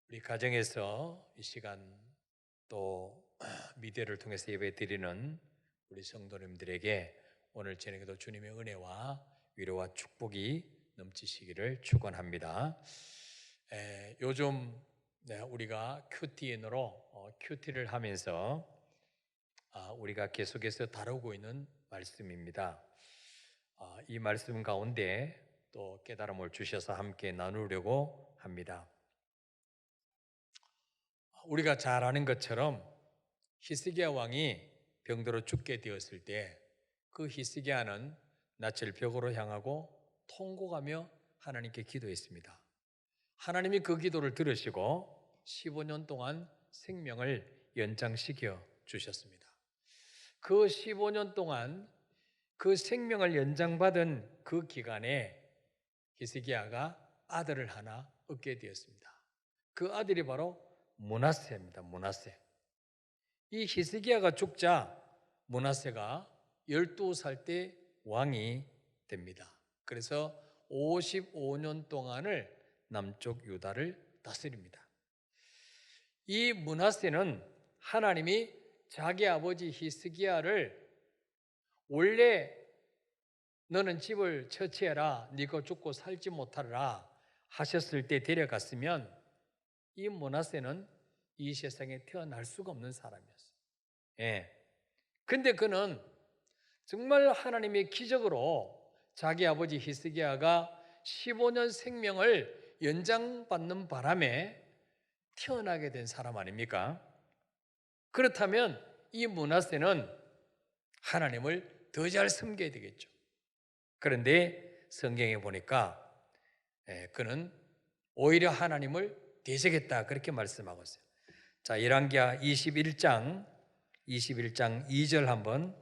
우리 가정에서 이 시간 또 미디어를 통해서 예배 드리는 우리 성도님들에게 오늘 저녁에도 주님의 은혜와 위로와 축복이 넘치시기를 축원합니다. 요즘 우리가 큐티인으로 큐티를 하면서 우리가 계속해서 다루고 있는 말씀입니다. 이 말씀 가운데 또 깨달음을 주셔서 함께 나누려고 합니다. 우리가 잘 아는 것처럼 히스기야 왕이 병들어 죽게 되었을 때 그 히스기야는 낯을 벽으로 향하고 통곡하며 하나님께 기도했습니다. 하나님이 그 기도를 들으시고 15년 동안 생명을 연장시켜 주셨습니다. 그 15년 동안 그 생명을 연장받은 그 기간에 히스기야가 아들을 하나 얻게 되었습니다. 그 아들이 바로 므낫세입니다. 므낫세. 이 히스기야가 죽자 므낫세가 12살 때 왕이 됩니다. 그래서 55년 동안을 남쪽 유다를 다스립니다. 이 므낫세는 하나님이 자기 아버지 히스기야를 원래 너는 집을 처치해라, 네가 죽고 살지 못하리라 하셨을 때 데려갔으면 이 므낫세는 이 세상에 태어날 수가 없는 사람이었어요. 근데 그는 정말 하나님의 기적으로 자기 아버지 히스기야가 15년 생명을 연장받는 바람에 태어나게 된 사람 아닙니까? 그렇다면 이 므낫세는 하나님을 더 잘 섬겨야 되겠죠. 그런데 성경에 보니까 그는 오히려 하나님을 대적했다 그렇게 말씀하고 있어요. 자, 열왕기하 21장 2절 한번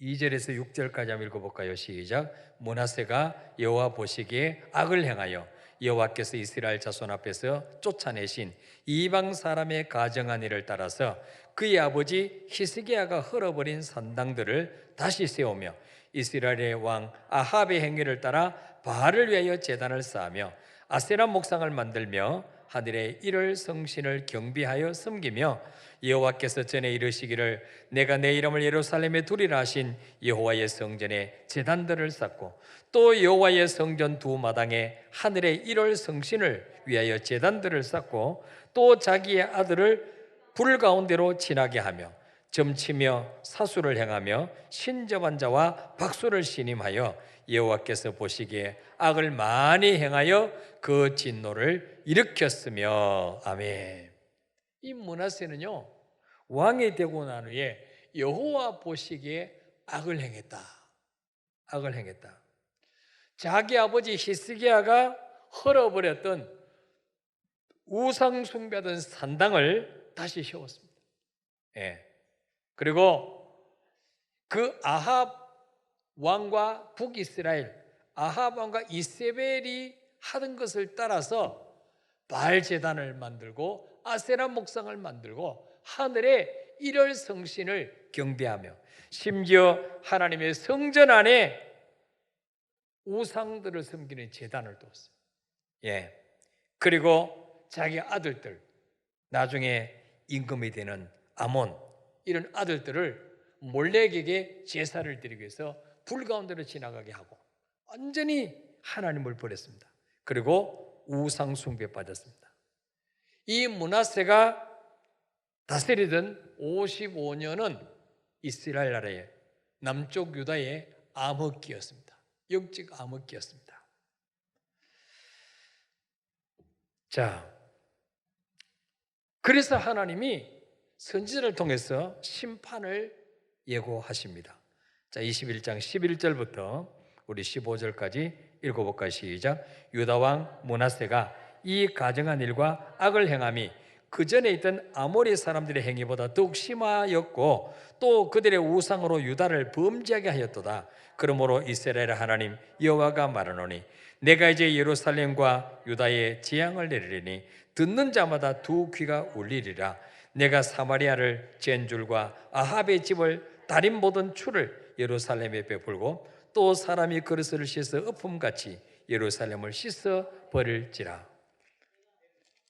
2절에서 6절까지 한번 읽어볼까요? 시작. 므낫세가 여호와 보시기에 악을 행하여 여호와께서 이스라엘 자손 앞에서 쫓아내신 이방 사람의 가정한 일을 따라서 그의 아버지 히스기야가 헐어버린 산당들을 다시 세우며 이스라엘의 왕 아합의 행위를 따라 바알을 위하여 제단을 쌓으며 아세라 목상을 만들며 하늘의 일월 성신을 경비하여 섬기며 여호와께서 전에 이르시기를 내가 내 이름을 예루살렘에 두리라 하신 여호와의 성전에 제단들을 쌓고 또 여호와의 성전 두 마당에 하늘의 일월 성신을 위하여 제단들을 쌓고 또 자기의 아들을 불 가운데로 지나게 하며 점치며 사수를 행하며 신접한 자와 박수를 신임하여 여호와께서 보시기에 악을 많이 행하여 그 진노를 일으켰으며. 아멘. 이 므낫세는요 왕이 되고 난 후에 여호와 보시기에 악을 행했다. 악을 행했다. 자기 아버지 히스기야가 헐어버렸던 우상 숭배하던 산당을 다시 세웠습니다. 그리고 그 아합 왕과 북이스라엘 아합 왕과 이세벨이 하던 것을 따라서 바알 제단을 만들고 아세라 목상을 만들고 하늘의 일월 성신을 경배하며 심지어 하나님의 성전 안에 우상들을 섬기는 제단을 두었어요. 그리고 자기 아들들 나중에 임금이 되는 아몬 이런 아들들을 몰렉에게 제사를 드리기 위해서 불 가운데로 지나가게 하고 완전히 하나님을 버렸습니다. 그리고 우상 숭배에 빠졌습니다. 이 므낫세가 다스리던 55년은 이스라엘 나라의 남쪽 유다의 암흑기였습니다. 영적 암흑기였습니다. 자, 그래서 하나님이 선지자를 통해서 심판을 예고하십니다. 자, 21장 11절부터 우리 15절까지 읽어볼까요? 시작. 유다왕 므낫세가 이 가증한 일과 악을 행함이 그 전에 있던 아모리 사람들의 행위보다 더욱 심하였고 또 그들의 우상으로 유다를 범죄하게 하였도다. 그러므로 이스라엘 하나님 여호와가 말하노니 내가 이제 예루살렘과 유다에 재앙을 내리리니 듣는 자마다 두 귀가 울리리라. 내가 사마리아를 젠줄과 아합의 집을 달인 보던 추를 예루살렘에 베풀고 또 사람이 그릇을 씻어 엎음같이 예루살렘을 씻어 버릴지라.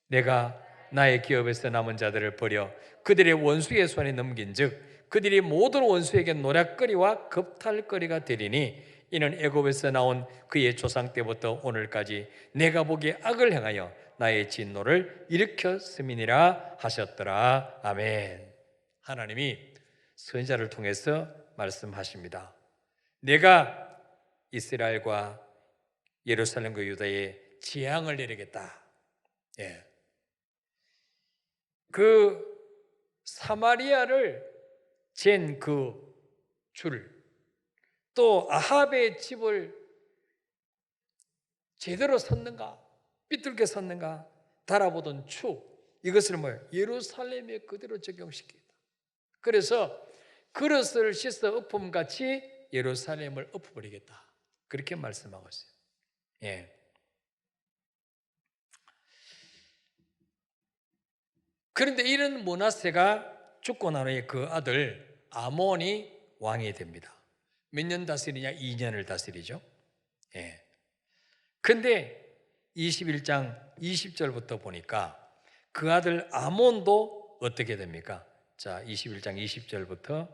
내가 나의 기업에서 남은 자들을 버려 그들의 원수의 손에 넘긴즉 그들이 모든 원수에게 노략거리와 겁탈거리가 되리니 이는 애굽에서 나온 그의 조상 때부터 오늘까지 내가 보기에 악을 행하여 나의 진노를 일으켰음이니라 하셨더라. 아멘. 하나님이 선지자를 통해서 말씀하십니다. 내가 이스라엘과 예루살렘과 유다에 재앙을 내리겠다. 예. 그 사마리아를 잰 그 줄, 또 아합의 집을 제대로 섰는가, 삐뚤게 섰는가 달아보던 추, 이것을 예루살렘에 그대로 적용시키겠다. 그래서 그릇을 씻어 엎음같이 예루살렘을 엎어버리겠다. 그렇게 말씀하고 있어요. 예. 그런데 이런 므낫세가 죽고 난 후에 그 아들 아몬이 왕이 됩니다. 몇 년 다스리냐? 2년을 다스리죠. 예. 근데 21장 20절부터 보니까 그 아들 아몬도 어떻게 됩니까? 자, 21장 20절부터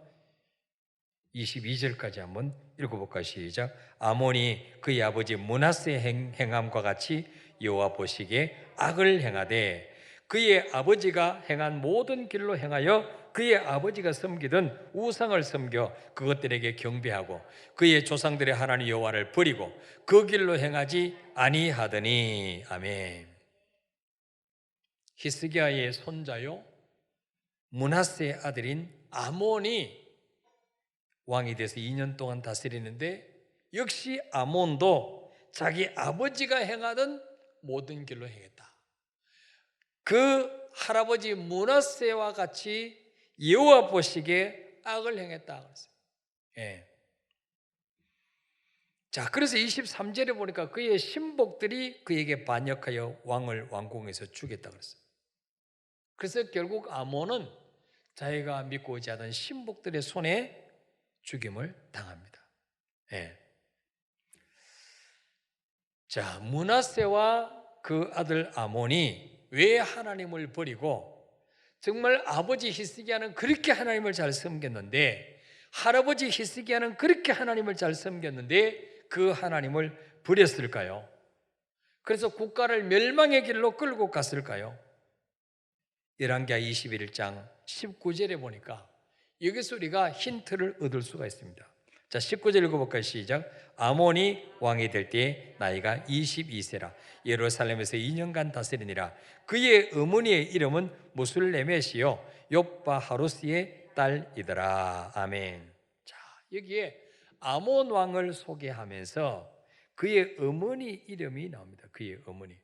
22절까지 한번 읽어볼까요? 시작. 아몬이 그의 아버지 므낫세 행함과 같이 여호와 보시기에 악을 행하되 그의 아버지가 행한 모든 길로 행하여 그의 아버지가 섬기던 우상을 섬겨 그것들에게 경배하고 그의 조상들의 하나님 여호와를 버리고 그 길로 행하지 아니하더니. 아멘. 히스기야의 손자요 므낫세의 아들인 아몬이 왕이 돼서 2년 동안 다스리는데 역시 아몬도 자기 아버지가 행하던 모든 길로 행했다. 그 할아버지 므낫세와 같이 여호와 보시기에 악을 행했다 그랬어요. 예. 자, 그래서 23절에 보니까 그의 신복들이 그에게 반역하여 왕을 왕궁에서 죽였다 그랬어요. 그래서 결국 아몬은 자기가 믿고 오지 않은 신복들의 손에 죽임을 당합니다. 예. 자, 므낫세와 그 아들 아몬이 왜 하나님을 버리고, 정말 아버지 히스기야는 그렇게 하나님을 잘 섬겼는데, 할아버지 히스기야는 그렇게 하나님을 잘 섬겼는데 그 하나님을 버렸을까요? 그래서 국가를 멸망의 길로 끌고 갔을까요? 열왕기하 21장 19절에 보니까 여기서 우리가 힌트를 얻을 수가 있습니다. 자, 19절 읽어볼까요? 시작. 아몬이 왕이 될 때에 나이가 22세라 예루살렘에서 2년간 다스리니라. 그의 어머니의 이름은 무술레мет이요 욥바 하루스의 딸이더라. 아멘. 자, 여기에 아몬 왕을 소개하면서 그의 어머니 이름이 나옵니다. 그의 어머니.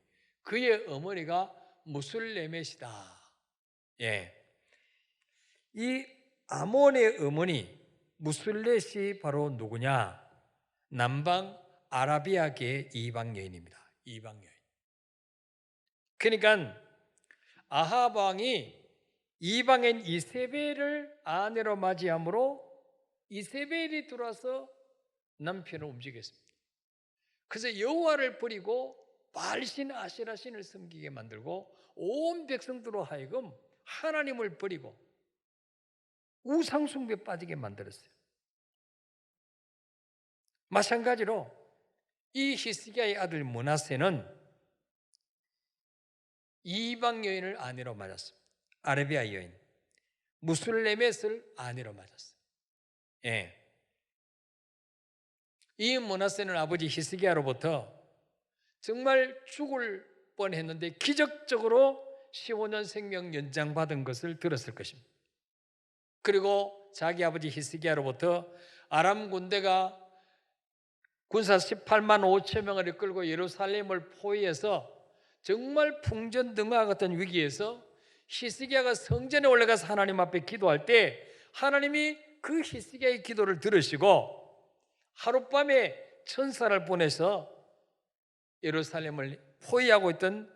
그의 어머니가 무술레멧이다. 예. 이 아몬의 어머니 무술렛이 바로 누구냐? 남방 아라비아계의 이방 여인입니다. 이방 여인. 그러니까 아합 왕이 이방인 이세벨을 아내로 맞이함으로 이세벨이 들어와서 남편을 움직였습니다. 그래서 여호와를 버리고 바알신 아세라신을 섬기게 만들고 온 백성들로 하여금 하나님을 버리고 우상 숭배에 빠지게 만들었어요. 마찬가지로 이 히스기야의 아들 므낫세는 이방 여인을 아내로 맞았습니다. 아라비아 여인 무술레멧을 아내로 맞았어요. 예. 이 므낫세는 아버지 히스기야로부터 정말 죽을 뻔했는데 기적적으로 15년 생명 연장받은 것을 들었을 것입니다. 그리고 자기 아버지 히스기야로부터 아람 군대가 군사 18만 5천 명을 이끌고 예루살렘을 포위해서 정말 풍전등화 같은 위기에서 히스기야가 성전에 올라가서 하나님 앞에 기도할 때 하나님이 그 히스기야의 기도를 들으시고 하룻밤에 천사를 보내서 예루살렘을 포위하고 있던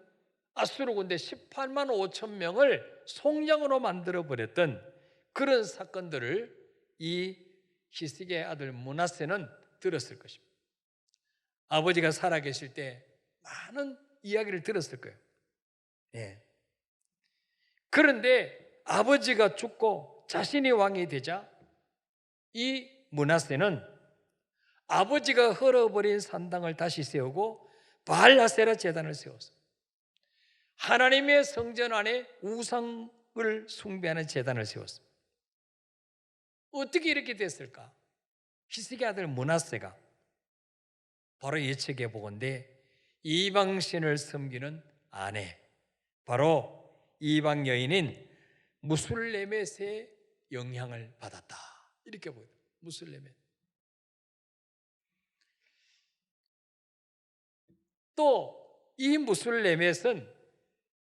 아수르 군대 18만 5천 명을 송장으로 만들어 버렸던 그런 사건들을 이 히스기야의 아들 므낫세는 들었을 것입니다. 아버지가 살아계실 때 많은 이야기를 들었을 거예요. 예. 그런데 아버지가 죽고 자신이 왕이 되자 이 므낫세는 아버지가 헐어버린 산당을 다시 세우고 바알아세라 제단을 세웠어요. 하나님의 성전 안에 우상을 숭배하는 제단을 세웠습니다. 어떻게 이렇게 됐을까? 히스기야 아들 므낫세가 바로 예측해 보건대 이방신을 섬기는 아내, 바로 이방 여인인 무술레멧의 영향을 받았다, 이렇게 보여요. 무술레멧. 또 이 무술레멧은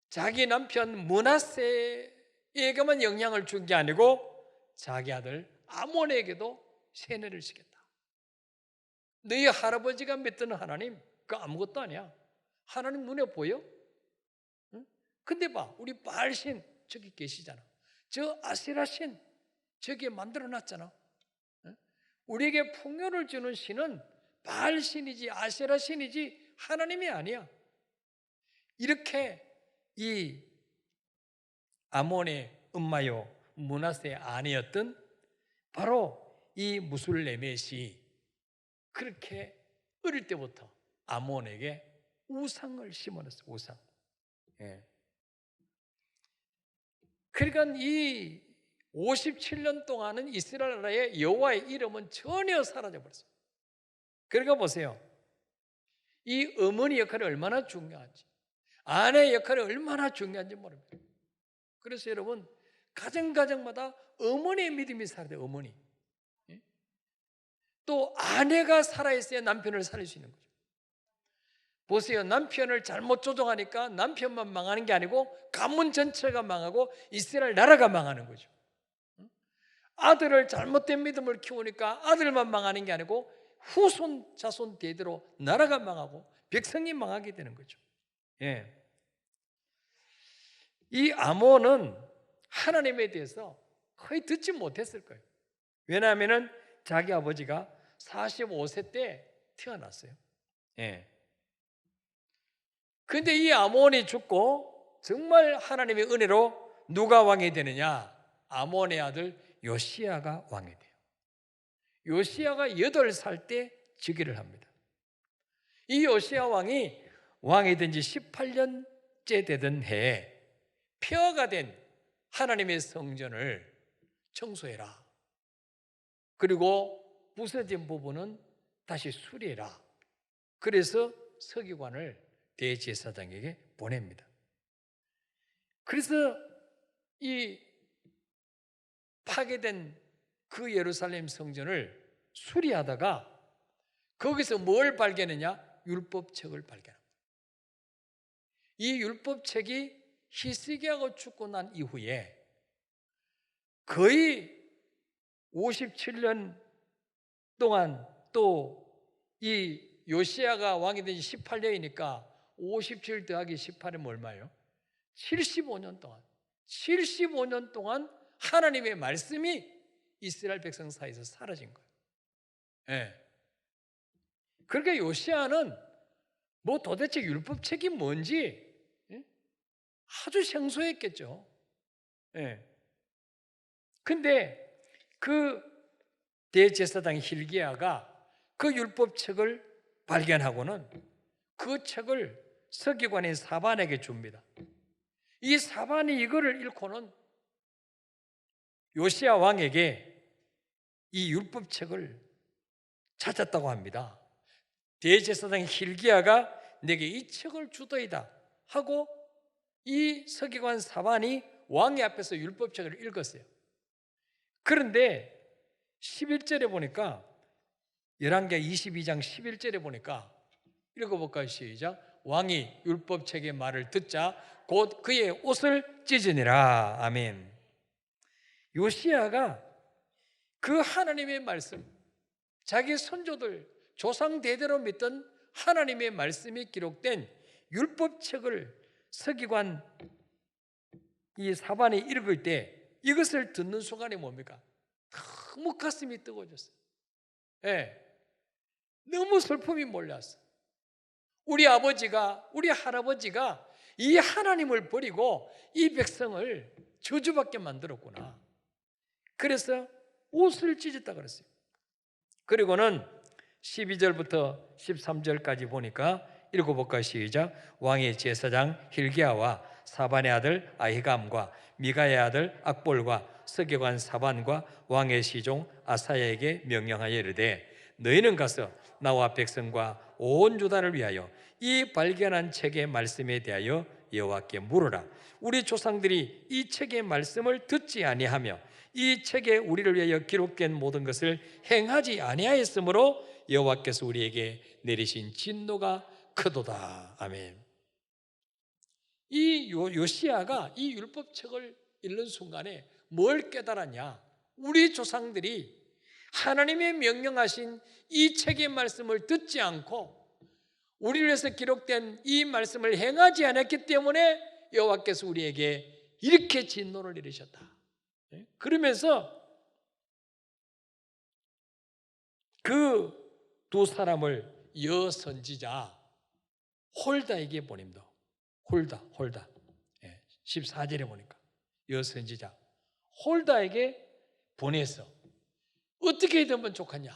자기 남편 므낫세에게만 영향을 준 게 아니고 자기 아들 아몬에게도 세뇌를 시켰다. 너희 할아버지가 믿던 하나님, 그거 아무것도 아니야. 하나님 눈에 보여? 응? 근데 봐, 우리 바알신 저기 계시잖아. 저 아세라신 저기에 만들어놨잖아. 응? 우리에게 풍요를 주는 신은 바알신이지 아세라신이지 하나님이 아니야. 이렇게 이 아몬의 엄마요 므낫세의 아내였던 바로 이 무술레멧이 그렇게 어릴 때부터 아몬에게 우상을 심어놨어요. 우상. 예. 그러니까 이 57년 동안은 이스라엘 나라의 여호와의 이름은 전혀 사라져버렸어요. 그러니까 보세요. 이 어머니 역할이 얼마나 중요한지, 아내의 역할이 얼마나 중요한지 모릅니다. 그래서 여러분, 가정마다 어머니의 믿음이 살아야 돼요. 어머니. 예? 또 아내가 살아있어야 남편을 살릴 수 있는 거죠. 보세요. 남편을 잘못 조종하니까 남편만 망하는 게 아니고 가문 전체가 망하고 이스라엘 나라가 망하는 거죠. 아들을 잘못된 믿음을 키우니까 아들만 망하는 게 아니고 후손 자손 대대로 나라가 망하고 백성이 망하게 되는 거죠. 예. 이 아몬은 하나님에 대해서 거의 듣지 못했을 거예요. 왜냐하면 자기 아버지가 45세 때 태어났어요. 예. 근데 이 아몬이 죽고 정말 하나님의 은혜로 누가 왕이 되느냐? 아몬의 아들 요시야가 왕이 돼요. 요시야가 8살 때 즉위를 합니다. 이 요시야 왕이 된 지 18년째 되던 해에 폐허가 된 하나님의 성전을 청소해라. 그리고 부서진 부분은 다시 수리해라. 그래서 서기관을 대제사장에게 보냅니다. 그래서 이 파괴된 그 예루살렘 성전을 수리하다가 거기서 뭘 발견했냐? 율법책을 발견합니다. 이 율법책이 히스기야가 죽고 난 이후에 거의 57년 동안, 또 이 요시야가 왕이 된 지 18년이니까 57 더하기 18이면 얼마예요? 75년 동안 하나님의 말씀이 이스라엘 백성 사이에서 사라진 거예요. 예. 그러니까 요시야는 뭐 도대체 율법책이 뭔지 아주 생소했겠죠. 예. 근데 그 대제사장 hil기야가 그 율법책을 발견하고는 그 책을 서기관인 사반에게 줍니다. 이 사반이 이거를 읽고는 요시야 왕에게 이 율법책을 찾았다고 합니다. 대제사장 hil기야가 내게 이 책을 주더이다 하고 이 서기관 사반이 왕의 앞에서 율법책을 읽었어요. 그런데 11절에 보니까, 열왕기하 22장 11절에 보니까, 읽어볼까요? 시작. 왕이 율법책의 말을 듣자 곧 그의 옷을 찢으니라. 아멘. 요시야가 그 하나님의 말씀, 자기 선조들 조상 대대로 믿던 하나님의 말씀이 기록된 율법책을 서기관 이 사반이 읽을 때 이것을 듣는 순간이 뭡니까? 너무 가슴이 뜨거워졌어요. 예. 너무 슬픔이 몰려왔어요. 우리 아버지가, 우리 할아버지가 이 하나님을 버리고 이 백성을 저주받게 만들었구나. 그래서 옷을 찢었다 그랬어요. 그리고는 12절부터 13절까지 보니까 읽어볼까요? 시작. 왕이 제사장 hil기야와 사반의 아들 아히감과 미가의 아들 악볼과 서기관 사반과 왕의 시종 아사야에게 명령하여 이르되 너희는 가서 나와 백성과 온 유다를 위하여 이 발견한 책의 말씀에 대하여 여호와께 물으라. 우리 조상들이 이 책의 말씀을 듣지 아니하며 이 책에 우리를 위하여 기록된 모든 것을 행하지 아니하였으므로 여호와께서 우리에게 내리신 진노가 크도다. 아멘. 이 요시야가 이 율법책을 읽는 순간에 뭘 깨달았냐? 우리 조상들이 하나님의 명령하신 이 책의 말씀을 듣지 않고 우리를 위해서 기록된 이 말씀을 행하지 않았기 때문에 여호와께서 우리에게 이렇게 진노를 내리셨다. 그러면서 그 두 사람을 여선지자 홀다에게 보냅니다. 홀다. 14절에 보니까 여선지자 홀다에게 보내서 어떻게 되면 좋겠냐?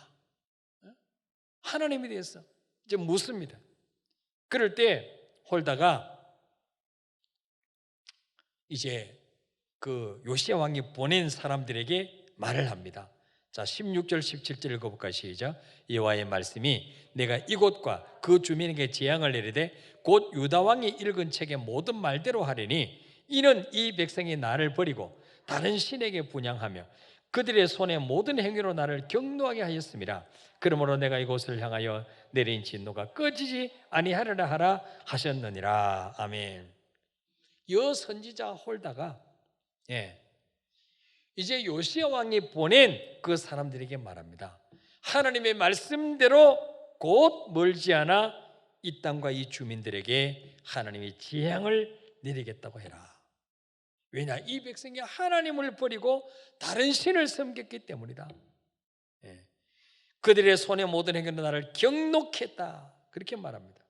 하나님에 대해서 이제 묻습니다. 그럴 때 홀다가 이제 그 요시야 왕이 보낸 사람들에게 말을 합니다. 자, 16절 17절 읽어볼까요? 시작. 여호와의 말씀이 내가 이곳과 그 주민에게 재앙을 내리되 곧 유다 왕이 읽은 책의 모든 말대로 하리니 이는 이 백성이 나를 버리고 다른 신에게 분향하며 그들의 손의 모든 행위로 나를 경노하게 하였습니다. 그러므로 내가 이곳을 향하여 내린 진노가 꺼지지 아니하리라 하라 하셨느니라. 아멘. 여선지자 홀다가 이제 요시야 왕이 보낸 그 사람들에게 말합니다. 하나님의 말씀대로 곧 멀지 않아 이 땅과 이 주민들에게 하나님이 재앙을 내리겠다고 해라. 왜냐? 이 백성이 하나님을 버리고 다른 신을 섬겼기 때문이다. 그들의 손의 모든 행위는 나를 경노케 했다. 그렇게 말합니다.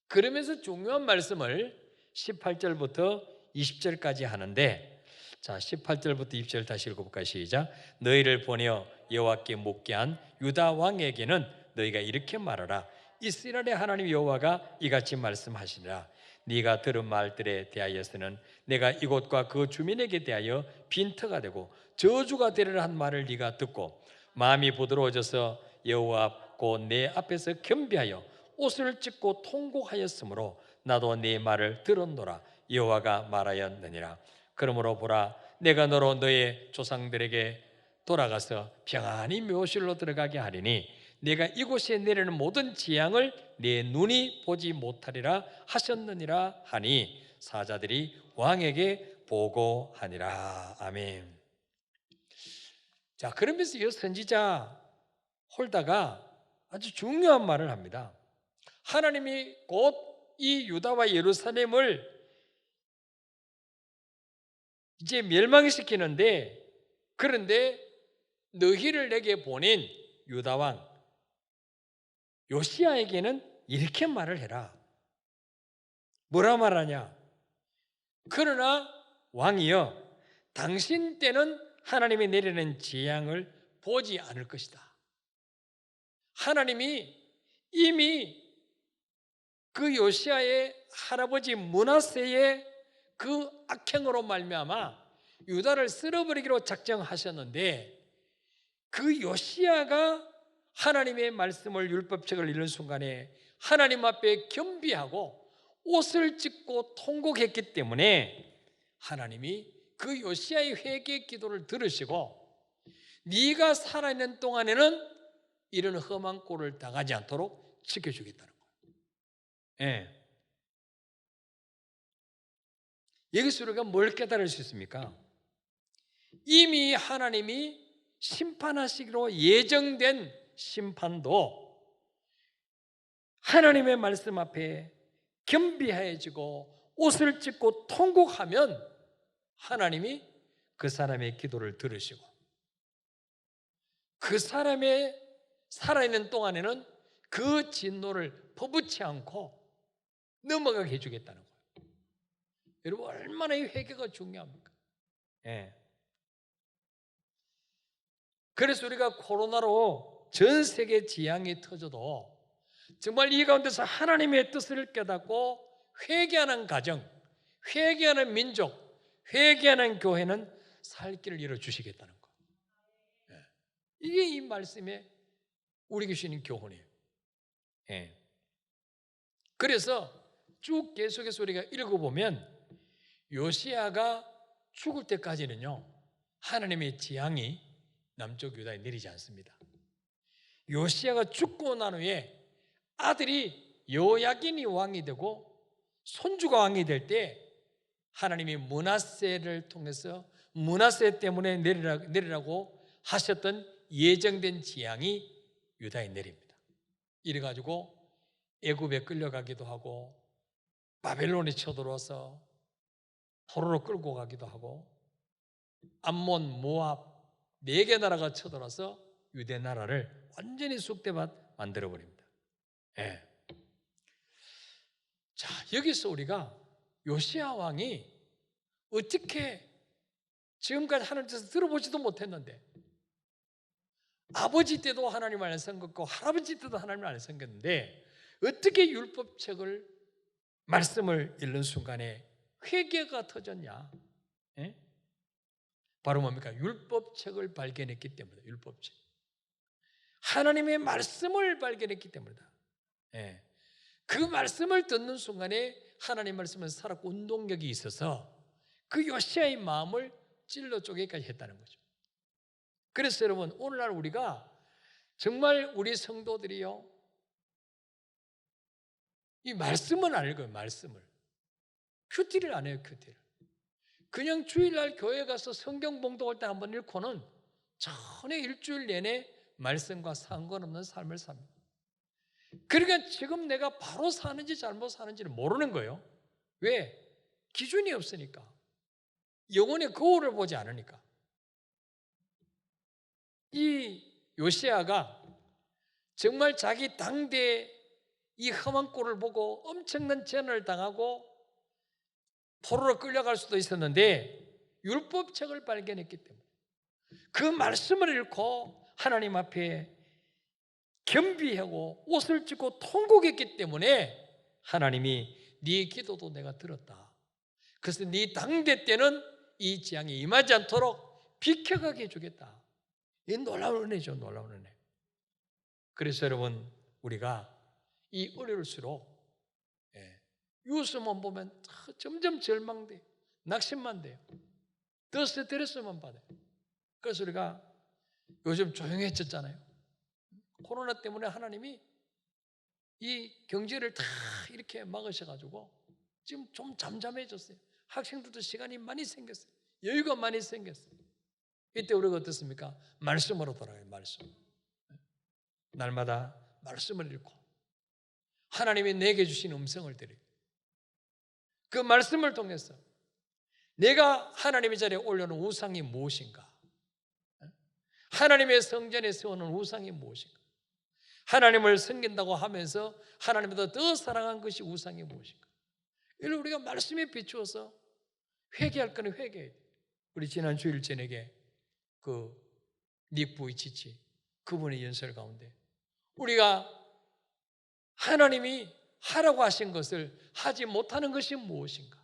그러면서 중요한 말씀을 18절부터 20절까지 하는데, 자, 18절부터 20절 다시 읽어볼까요? 시작. 너희를 보내어 여호와께 묻게 한 유다 왕에게는 너희가 이렇게 말하라. 이스라엘의 하나님 여호와가 이같이 말씀하시니라. 네가 들은 말들에 대하여서는 내가 이곳과 그 주민에게 대하여 빈터가 되고 저주가 되리라 한 말을 네가 듣고 마음이 부드러워져서 여호와 곧 내 앞에서 겸비하여 옷을 찢고 통곡하였으므로 나도 네 말을 들었노라. 여호와가 말하였느니라. 그러므로 보라, 내가 너로 너의 조상들에게 돌아가서 평안히 묘실로 들어가게 하리니 내가 이곳에 내리는 모든 재앙을 내 눈이 보지 못하리라 하셨느니라 하니 사자들이 왕에게 보고하니라. 아멘. 자, 그러면서 이 선지자 홀다가 아주 중요한 말을 합니다. 하나님이 곧 이 유다와 예루살렘을 이제 멸망시키는데, 그런데 너희를 내게 보낸 유다왕 요시야에게는 이렇게 말을 해라. 뭐라 말하냐? 그러나 왕이여, 당신 때는 하나님이 내리는 재앙을 보지 않을 것이다. 하나님이 이미 그 요시야의 할아버지 므낫세의 그 악행으로 말미암아 유다를 쓸어버리기로 작정하셨는데, 그 요시야가 하나님의 말씀을 율법책을 읽는 순간에 하나님 앞에 겸비하고 옷을 찢고 통곡했기 때문에 하나님이 그 요시야의 회개 기도를 들으시고 네가 살아있는 동안에는 이런 험한 꼴을 당하지 않도록 지켜주겠다는 거예요. 여기서 우리가 뭘 깨달을 수 있습니까? 이미 하나님이 심판하시기로 예정된 심판도 하나님의 말씀 앞에 겸비해지고 옷을 찢고 통곡하면 하나님이 그 사람의 기도를 들으시고 그 사람의 살아있는 동안에는 그 진노를 퍼붓지 않고 넘어가게 해주겠다는 거예요. 여러분, 얼마나 이 회개가 중요합니까? 예. 그래서 우리가 코로나로 전 세계 지향이 터져도 정말 이 가운데서 하나님의 뜻을 깨닫고 회개하는 가정, 회개하는 민족, 회개하는 교회는 살 길을 열어주시겠다는 거. 예. 이게 이 말씀에 우리 주시는 교훈이에요. 예. 그래서 쭉 계속해서 우리가 읽어보면 요시야가 죽을 때까지는요, 하나님의 재앙이 남쪽 유다에 내리지 않습니다. 요시야가 죽고 난 후에 아들이 여호야긴이 왕이 되고 손주가 왕이 될 때 하나님이 므낫세를 통해서 므낫세 때문에 내리라고 하셨던 예정된 재앙이 유다에 내립니다. 이래가지고 애굽에 끌려가기도 하고 바벨론에 쳐들어와서 포로로 끌고 가기도 하고 암몬, 모압 4개 나라가 쳐들어와서 유대 나라를 완전히 쑥대밭 만들어버립니다. 예. 자, 여기서 우리가 요시야 왕이 어떻게 지금까지 하나님 뜻을 들어보지도 못했는데 아버지 때도 하나님을 안 섬겼고 할아버지 때도 하나님을 안 섬겼는데 어떻게 율법책을 말씀을 읽는 순간에 회개가 터졌냐? 예? 바로 뭡니까? 율법책을 발견했기 때문이다. 율법책. 하나님의 말씀을 발견했기 때문이다. 예. 그 말씀을 듣는 순간에 하나님 말씀은 살았고 운동력이 있어서 그 요시야의 마음을 찔러 쪼개기까지 했다는 거죠. 그래서 여러분, 오늘날 우리가 정말 우리 성도들이요, 이 말씀은 안 읽어요. 말씀을 큐티를 안 해요. 큐티를 그냥 주일날 교회 가서 성경 봉독할 때 한번 읽고는 전혀 일주일 내내 말씀과 상관없는 삶을 삽니다. 그러니까 지금 내가 바로 사는지 잘못 사는지를 모르는 거예요. 왜? 기준이 없으니까. 영혼의 거울을 보지 않으니까. 이 요시야가 정말 자기 당대의 이 험한 꼴을 보고 엄청난 재난을 당하고 포로로 끌려갈 수도 있었는데 율법책을 발견했기 때문에 그 말씀을 읽고 하나님 앞에 겸비하고 옷을 찢고 통곡했기 때문에 하나님이 네 기도도 내가 들었다. 그래서 네 당대 때는 이 재앙이 임하지 않도록 비켜가게 해주겠다. 이 놀라운 은혜죠. 놀라운 은혜. 그래서 여러분, 우리가 이 어려울수록 뉴스만 보면 점점 절망돼요. 낙심만 돼요. 더 스트레스만 받아요. 그래서 우리가 요즘 조용해졌잖아요. 코로나 때문에 하나님이 이 경제를 다 이렇게 막으셔가지고 지금 좀 잠잠해졌어요. 학생들도 시간이 많이 생겼어요. 여유가 많이 생겼어요. 이때 우리가 어떻습니까? 말씀으로 돌아가요. 말씀. 날마다 말씀을 읽고 하나님이 내게 주신 음성을 들어요. 그 말씀을 통해서 내가 하나님의 자리에 올려놓은 우상이 무엇인가? 하나님의 성전에 세우는 우상이 무엇인가? 하나님을 섬긴다고 하면서 하나님보다 더 사랑한 것이 우상이 무엇인가? 이를 우리가 말씀에 비추어서 회개할 거는 회개해야 돼요. 우리 지난 주일 저녁에 그 닉 부이치치 그분의 연설 가운데 우리가 하나님이 하라고 하신 것을 하지 못하는 것이 무엇인가?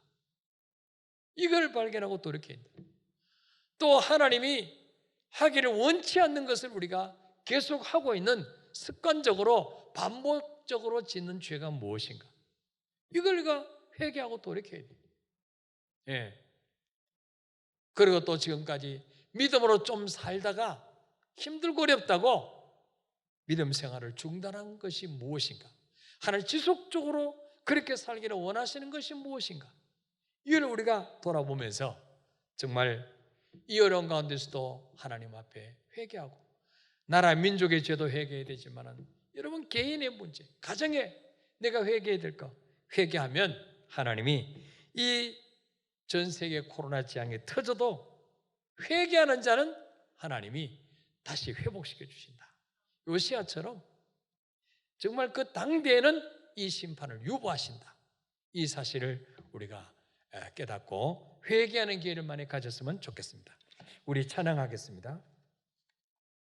이걸 발견하고 돌이켜야 된다. 또 하나님이 하기를 원치 않는 것을 우리가 계속 하고 있는 습관적으로 반복적으로 짓는 죄가 무엇인가? 이걸 우리가 회개하고 돌이켜야 돼요. 예. 그리고 또 지금까지 믿음으로 좀 살다가 힘들고 어렵다고 믿음 생활을 중단한 것이 무엇인가? 하나님 지속적으로 그렇게 살기를 원하시는 것이 무엇인가? 이걸 우리가 돌아보면서 정말 이 어려운 가운데서도 하나님 앞에 회개하고 나라 민족의 죄도 회개해야 되지만 여러분 개인의 문제, 가정에 내가 회개해야 될 거 회개하면 하나님이 이 전 세계 코로나 재앙이 터져도 회개하는 자는 하나님이 다시 회복시켜 주신다. 요시야처럼 정말 그 당대에는 이 심판을 유보하신다. 이 사실을 우리가 깨닫고 회개하는 기회를 많이 가졌으면 좋겠습니다. 우리 찬양하겠습니다.